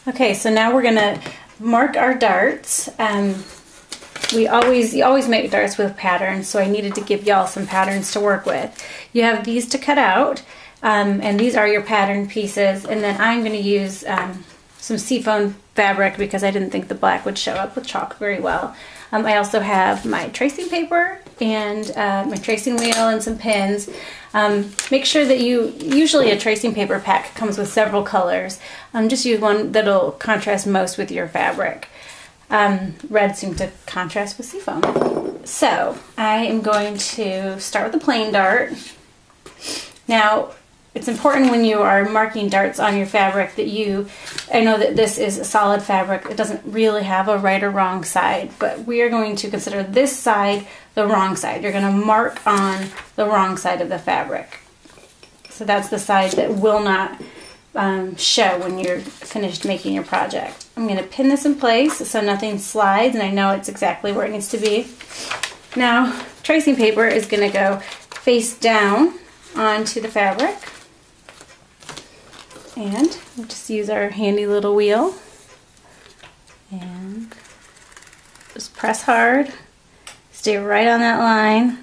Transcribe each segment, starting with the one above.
Okay, so now we're gonna mark our darts. You always make darts with patterns, so I needed to give y'all some patterns to work with. You have these to cut out, and these are your pattern pieces, and then I'm gonna use some seafoam fabric because I didn't think the black would show up with chalk very well. I also have my tracing paper and my tracing wheel and some pins. Make sure that usually a tracing paper pack comes with several colors. Just use one that'll contrast most with your fabric. Red seemed to contrast with seafoam. So I am going to start with a plain dart. Now, it's important when you are marking darts on your fabric that I know that this is a solid fabric. It doesn't really have a right or wrong side, but we are going to consider this side the wrong side. You're going to mark on the wrong side of the fabric. So that's the side that will not show when you're finished making your project. I'm going to pin this in place so nothing slides, and I know it's exactly where it needs to be. Now, tracing paper is going to go face down onto the fabric. And we'll just use our handy little wheel and just press hard, stay right on that line.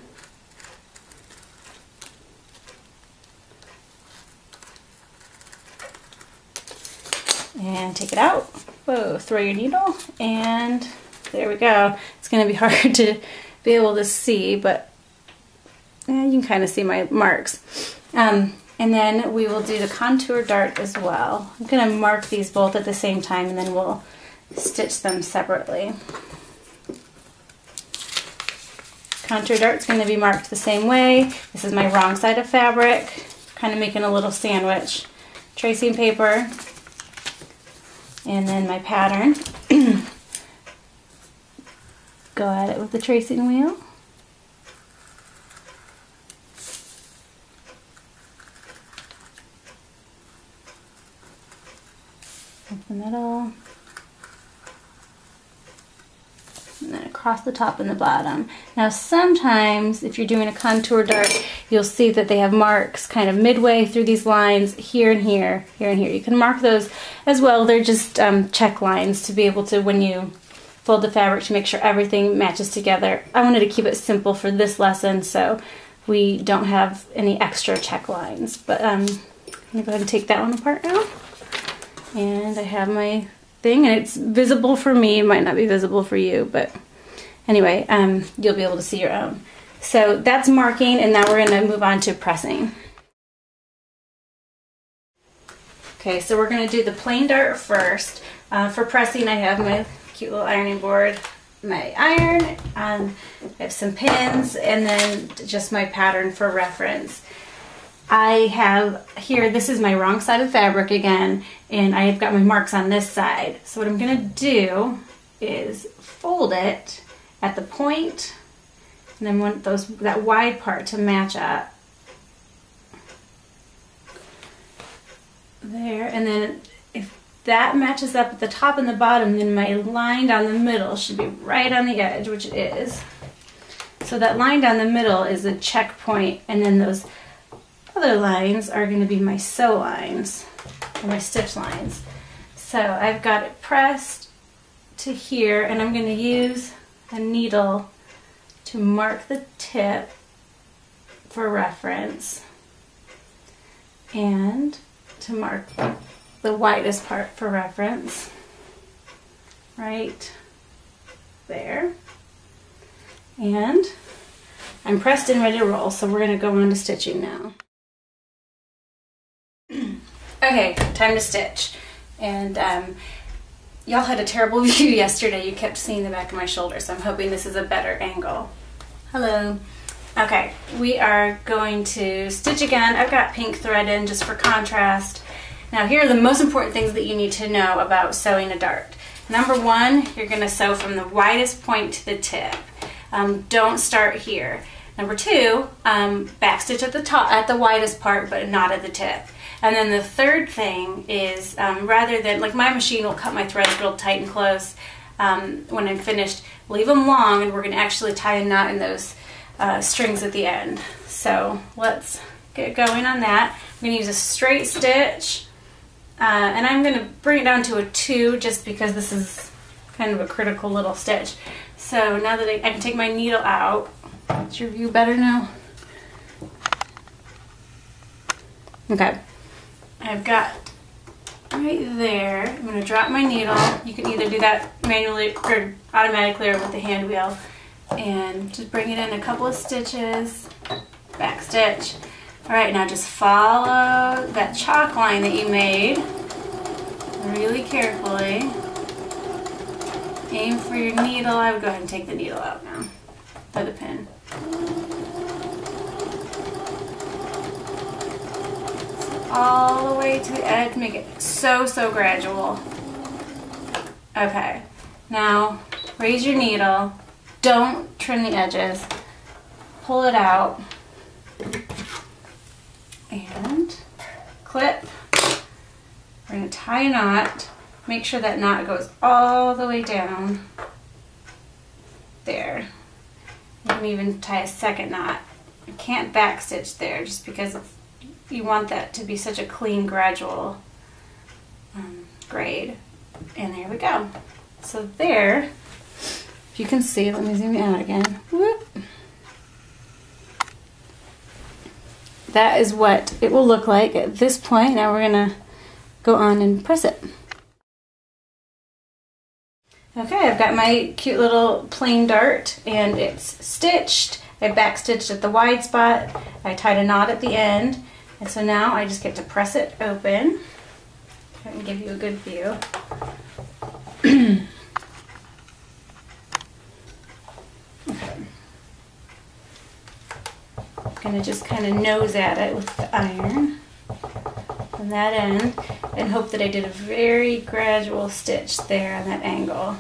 And take it out. Whoa, throw your needle, and there we go. It's going to be hard to be able to see, but you can kind of see my marks. And then we will do the contour dart as well. I'm going to mark these both at the same time, and then we'll stitch them separately. Contour dart's going to be marked the same way. This is my wrong side of fabric, kind of making a little sandwich. Tracing paper, and then my pattern. Go at it with the tracing wheel. The middle, and then across the top and the bottom. Now sometimes if you're doing a contour dart, you'll see that they have marks kind of midway through these lines, here and here, here and here. You can mark those as well. They're just check lines to be able to, when you fold the fabric, to make sure everything matches together. I wanted to keep it simple for this lesson, so we don't have any extra check lines. But I'm going to go ahead and take that one apart now. And I have my thing, and it's visible for me. It might not be visible for you, but anyway, you'll be able to see your own. So that's marking, and now we're going to move on to pressing. Okay, so we're going to do the plain dart first. For pressing, I have my cute little ironing board, my iron, I have some pins, and then just my pattern for reference. I have here, this is my wrong side of fabric again, and I've got my marks on this side. So what I'm going to do is fold it at the point, and then want that wide part to match up. There, and then if that matches up at the top and the bottom, then my line down the middle should be right on the edge, which it is. So that line down the middle is a check point, and then those other lines are going to be my sew lines, or my stitch lines. So I've got it pressed to here, and I'm going to use a needle to mark the tip for reference, and to mark the widest part for reference, right there. And I'm pressed and ready to roll, so we're going to go on to stitching now. Okay, time to stitch. And y'all had a terrible view yesterday. You kept seeing the back of my shoulder, so I'm hoping this is a better angle. Hello. Okay, we are going to stitch again. I've got pink thread in just for contrast. Now here are the most important things that you need to know about sewing a dart. Number one, you're going to sew from the widest point to the tip. Don't start here. Number two, backstitch at the top, at the widest part, but not at the tip. And then the third thing is, rather than, like, my machine will cut my threads real tight and close when I'm finished, leave them long, and we're going to actually tie a knot in those strings at the end. So let's get going on that. I'm going to use a straight stitch and I'm going to bring it down to a 2 just because this is kind of a critical little stitch. So now that I can take my needle out, is your view better now? Okay, I've got right there, I'm going to drop my needle. You can either do that manually or automatically or with the hand wheel, and just bring it in a couple of stitches, back stitch. Alright, now just follow that chalk line that you made really carefully. Aim for your needle. I would go ahead and take the needle out now for the pin. All the way to the edge, make it so gradual. Okay, now raise your needle, don't trim the edges, pull it out, and clip. We're going to tie a knot, make sure that knot goes all the way down there. You can even tie a second knot. You can't backstitch there just because you want that to be such a clean, gradual grade. And there we go. So there, if you can see, let me zoom out again. Whoop. That is what it will look like at this point. Now we're gonna go on and press it. Okay, I've got my cute little plain dart and it's stitched. I backstitched at the wide spot. I tied a knot at the end. And so now I just get to press it open. I can give you a good view. Okay. I'm gonna just kind of nose at it with the iron on that end and hope that I did a very gradual stitch there on that angle.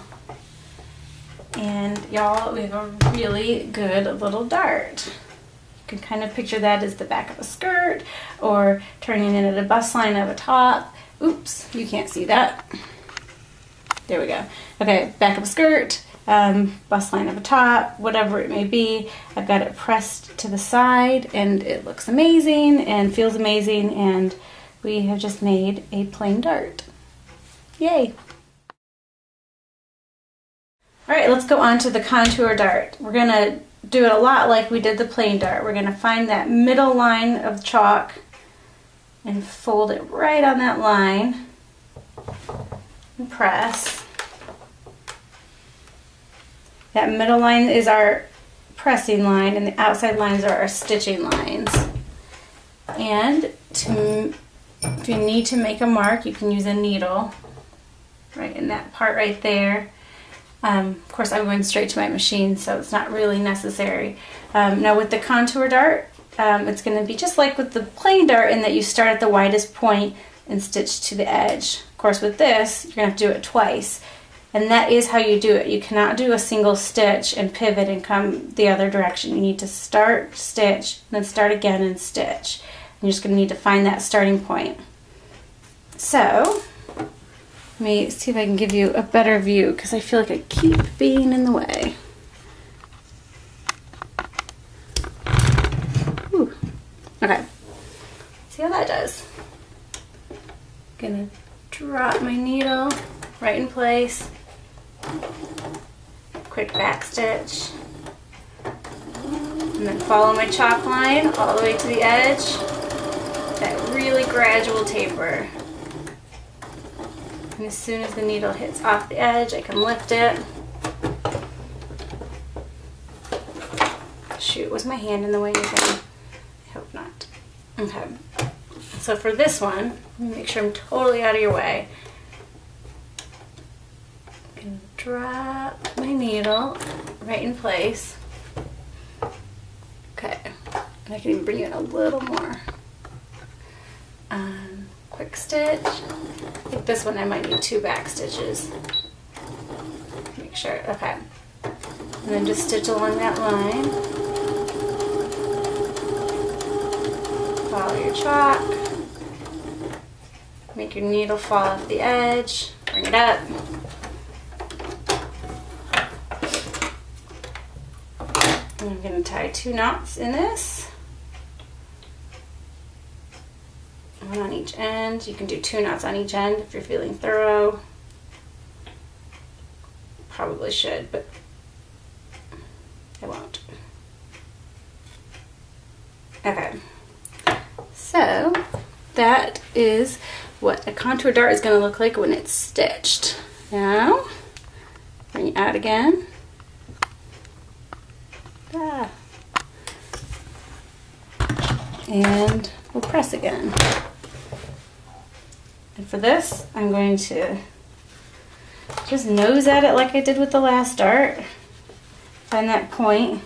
And y'all, we have a really good little dart. You can kind of picture that as the back of a skirt or turning in at a bust line of a top. Oops, you can't see that. There we go. Okay, back of a skirt, bust line of a top, whatever it may be. I've got it pressed to the side and it looks amazing and feels amazing, and we have just made a plain dart. Yay! Alright, let's go on to the contour dart. We're going to do it a lot like we did the plain dart. We're going to find that middle line of chalk and fold it right on that line and press. That middle line is our pressing line and the outside lines are our stitching lines. And if you need to make a mark, you can use a needle right in that part right there. Of course, I'm going straight to my machine, so it's not really necessary. Now with the contour dart, it's going to be just like with the plain dart in that you start at the widest point and stitch to the edge. Of course, with this, you're going to have to do it twice. And that is how you do it. You cannot do a single stitch and pivot and come the other direction. You need to start, stitch, then start again and stitch. And you're just going to need to find that starting point. So, let me see if I can give you a better view because I feel like I keep being in the way. Whew. Okay, see how that does. Gonna drop my needle right in place. Quick back stitch. And then follow my chalk line all the way to the edge. That really gradual taper. And as soon as the needle hits off the edge, I can lift it. Shoot, was my hand in the way again? I hope not. Okay. So for this one, let me make sure I'm totally out of your way. I'm going to drop my needle right in place. Okay. And I can even bring you in a little more. Quick stitch. I think this one I might need 2 back stitches. Make sure, okay. And then just stitch along that line. Follow your chalk. Make your needle fall off the edge. Bring it up. And I'm going to tie 2 knots in this. one on each end. You can do 2 knots on each end if you're feeling thorough. Probably should, but I won't. Okay, so that is what a contour dart is going to look like when it's stitched. Now, bring it out again. Ah. And we'll press again. And for this, I'm going to just nose at it like I did with the last dart. Find that point.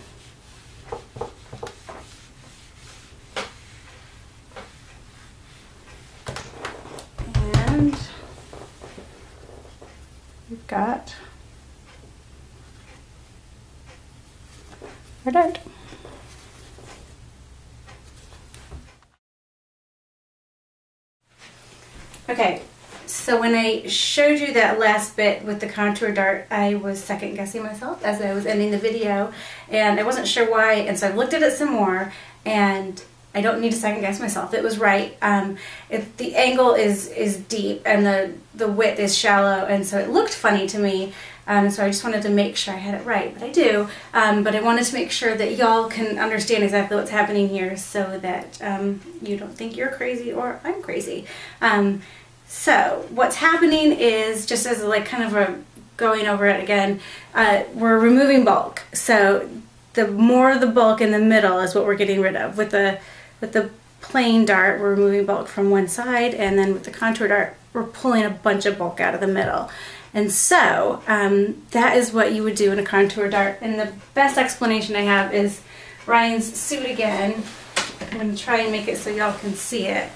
And we've got our dart. Okay, so when I showed you that last bit with the contour dart, I was second guessing myself as I was ending the video, and I wasn't sure why, and so I looked at it some more, and I don't need to second guess myself. It was right. The angle is deep and the width is shallow, and so it looked funny to me. So I just wanted to make sure I had it right, but I do. But I wanted to make sure that y'all can understand exactly what's happening here so that you don't think you're crazy or I'm crazy. So what's happening is, just as like kind of a going over it again, we're removing bulk. So the more the bulk in the middle is what we're getting rid of. With the plain dart, we're removing bulk from one side, and then with the contour dart, we're pulling a bunch of bulk out of the middle. And so that is what you would do in a contour dart. And the best explanation I have is Ryan's suit again. I'm going to try and make it so y'all can see it.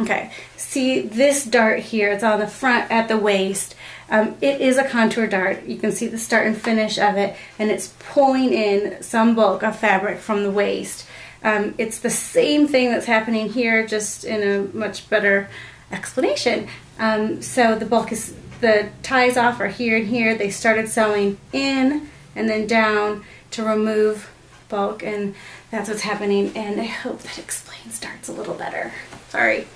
Okay, see this dart here, it's on the front at the waist. It is a contour dart. You can see the start and finish of it, and it's pulling in some bulk of fabric from the waist. It's the same thing that's happening here, just in a much better explanation. So the bulk is, the ties off are here and here. They started sewing in and then down to remove bulk, and that's what's happening, and I hope that explains darts a little better. Sorry.